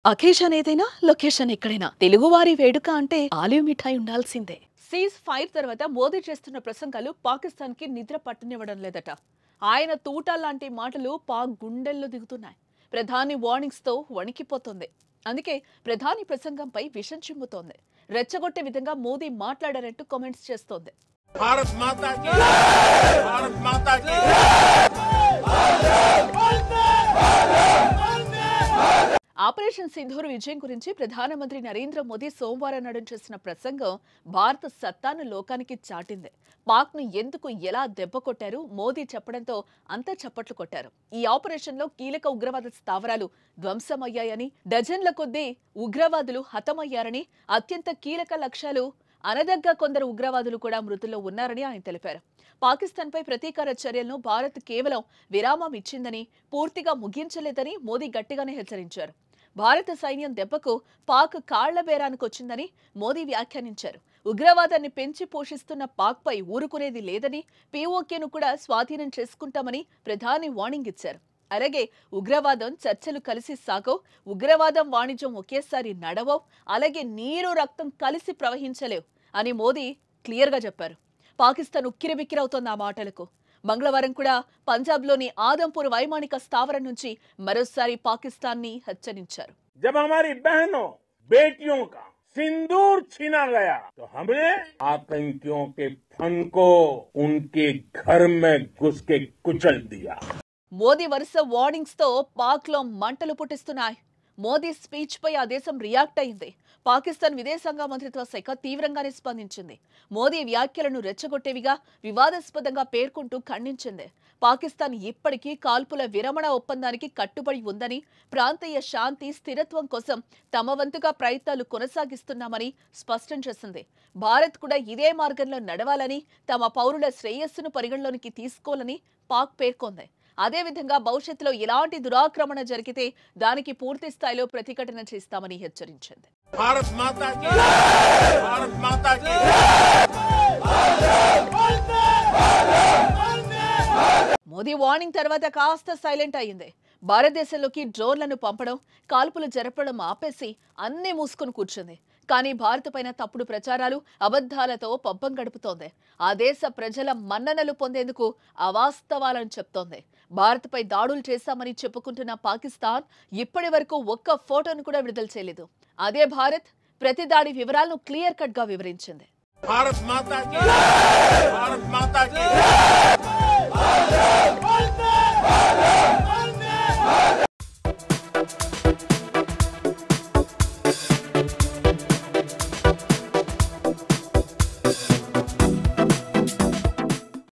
Occasion ఏదైనా location ఎక్కడైనా తెలుగువారి వేడుక అంటే ఆలివ్ మిఠాయి ఉండాల్సిందే. సీజ్ ఫైర్ తర్వాత మోదీ చేస్తున్న ప్రసంగాలు పాకిస్తాన్ కి నిద్ర పట్టనివ్వడం లేదట. ఆయన తూటాల్లాంటి మాటలు పాక్ గుండెల్లో దిగుతున్నాయి. ప్రధాని వార్నింగ్స్ తో వణికిపోతోంది. అందుకే ప్రధాని ప్రసంగంపై విషం చిమ్ముతోంది. రెచ్చగొట్టే విధంగా మోదీ మాట్లాడారంటూ కామెంట్స్ చేస్తోంది. भारत माता की भारत माता की ఆపరేషన్ సింధూర్ విజయం గురించి ప్రధానమంత్రి నరేంద్ర మోదీ సోమవారం నాడు చేసిన ప్రసంగం భారత సత్తాను లోకానికి చాటింది. పాక్ ను ఎందుకు ఎలా దెబ్బ కొట్టారు మోదీ చెప్పడంతో అంతా చప్పట్లు కొట్టారు. ఈ ఆపరేషన్ లో కీలక ఉగ్రవాద స్థావరాలు ధ్వంసమయ్యాయని, డజన్ల కొద్దీ ఉగ్రవాదులు హతమయ్యారని, అత్యంత కీలక లక్ష్యాలు అనదగ్గ కొందరు ఉగ్రవాదులు కూడా మృతుల్లో ఉన్నారని ఆయన తెలిపారు. పాకిస్తాన్ పై ప్రతీకార చర్యలను భారత్ కేవలం విరామం ఇచ్చిందని, పూర్తిగా ముగించలేదని మోదీ గట్టిగానే హెచ్చరించారు. భారత సైన్యం దెబ్బకు పాక్ కాళ్ల బేరానికొచ్చిందని మోదీ వ్యాఖ్యానించారు. ఉగ్రవాదాన్ని పెంచి పోషిస్తున్న పాక్ పై ఊరుకునేది లేదని, పీఓకేను కూడా స్వాధీనం చేసుకుంటామని ప్రధాని వార్నింగ్ ఇచ్చారు. అలాగే ఉగ్రవాదం చర్చలు కలిసి సాగవు, ఉగ్రవాదం వాణిజ్యం ఒకేసారి నడవవు, అలాగే నీరు రక్తం కలిసి ప్రవహించలేవు అని మోదీ క్లియర్ గా చెప్పారు. పాకిస్తాన్ ఉక్కిరిబిక్కిరవుతోంది ఆ మాటలకు. మంగళవారం కూడా పంజాబ్లోని ఆదంపూర్ వైమానిక స్థావరం నుంచి మరోసారి పాకిస్తాన్ ని హెచ్చరించారు. जब हमारी बहनों बेटियों का सिंदूर छीना गया तो हमने आतंकियों के फन को उनके घर में घुस के कुचल दिया. మోదీ వరుస వార్నింగ్స్ తో పాక్ లో మంటలు పుట్టిస్తున్నాయి. మోదీ స్పీచ్ పై ఆ దేశం రియాక్ట్ అయింది. పాకిస్తాన్ విదేశాంగ మంత్రిత్వ శాఖ తీవ్రంగానే స్పందించింది. మోదీ వ్యాఖ్యలను రెచ్చగొట్టేవిగా, వివాదాస్పదంగా పేర్కొంటూ ఖండించింది. పాకిస్తాన్ ఇప్పటికీ కాల్పుల విరమణ ఒప్పందానికి కట్టుబడి ఉందని, ప్రాంతీయ శాంతి స్థిరత్వం కోసం తమ వంతుగా ప్రయత్నాలు కొనసాగిస్తున్నామని స్పష్టం చేసింది. భారత్ కూడా ఇదే మార్గంలో నడవాలని, తమ పౌరుల శ్రేయస్సును పరిగణలోనికి తీసుకోవాలని పాక్ పేర్కొంది. అదేవిధంగా భవిష్యత్తులో ఎలాంటి దురాక్రమణ జరిగితే దానికి పూర్తి స్థాయిలో ప్రతిఘటన చేస్తామని హెచ్చరించింది. भारत माता की भारत माता की మోదీ వార్నింగ్ తర్వాత కాస్త సైలెంట్ అయింది. భారతదేశంలోకి డ్రోన్లను పంపడం, కాల్పులు జరపడం ఆపేసి అన్నీ మూసుకుని కూర్చుంది. కానీ భారత్ పైన తప్పుడు ప్రచారాలు, అబద్ధాలతో పబ్బం గడుపుతోంది. ఆ దేశ ప్రజల మన్ననలు పొందేందుకు అవాస్తవాలను చెప్తోంది. భారత్ పై దాడులు చేశామని చెప్పుకుంటున్న పాకిస్తాన్ ఇప్పటి వరకు ఒక్క ఫోటోను కూడా విడుదల చేయలేదు. అదే భారత్ ప్రతి దాడి వివరాలను క్లియర్ కట్ గా వివరించింది. भारत माता की भारत माता की